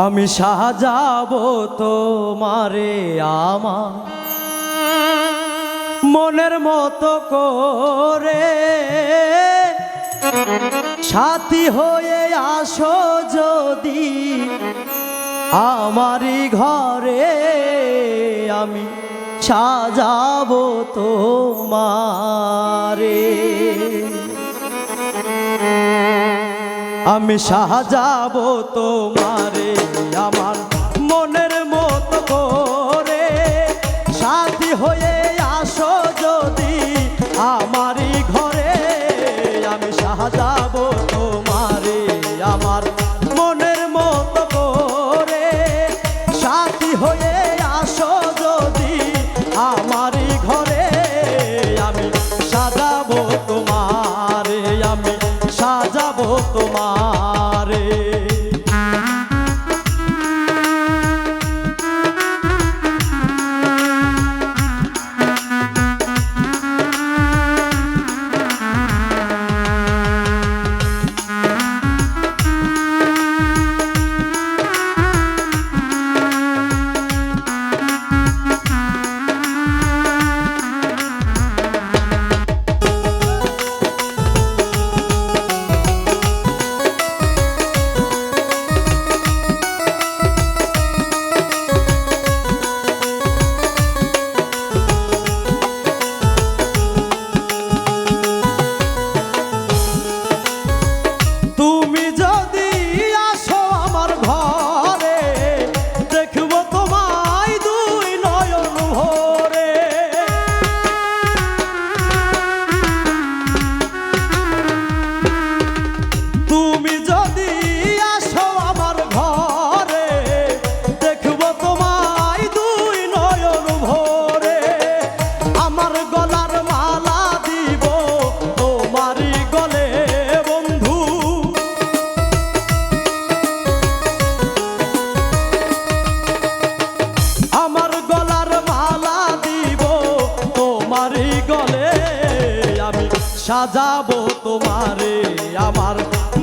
আমি সাজাবো তোমারে আমার মনের মতো করে, সাথী হয়ে আসো যদি আমারই ঘরে। আমি সাজাবো তোমারে, আমি সাজাবো তোমারে আমার মনের মতো করে, সাথী হয়ে আসো যদি আমারই ঘরে। আমি সাজাবো তোমারে আমার মনের মতো করে, সাথী হয়ে আসো যদি আমারই ঘরে। আমি সাজাবো তোমারে, আমি সাজাবো তোমারে। সাজাবো তোমারে আমার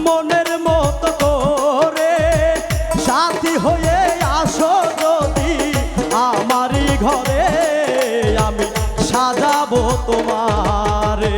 মনের মতো করে, সাথী হয়ে আসো যদি আমারই ঘরে। আমি সাজাবো তোমারে।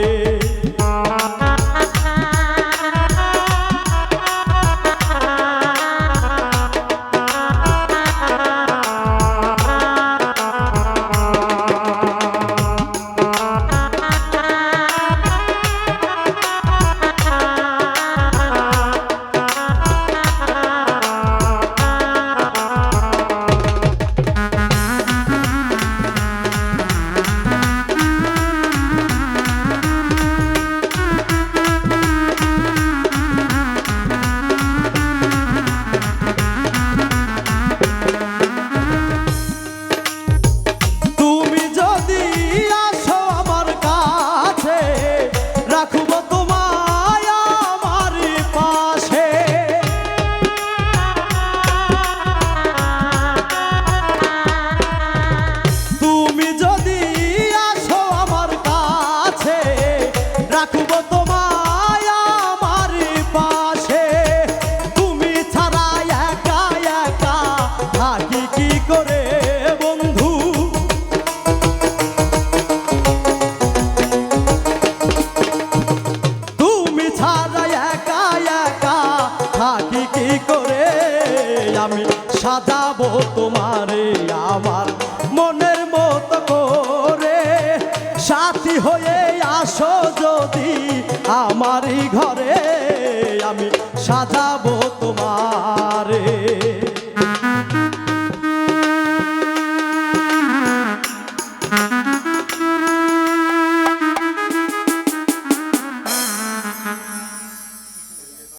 আমি সাজাবো তোমারে আমার মনের মতো করে, সাথী হয়ে আসো যদি আমারই ঘরে। আমি সাজাবো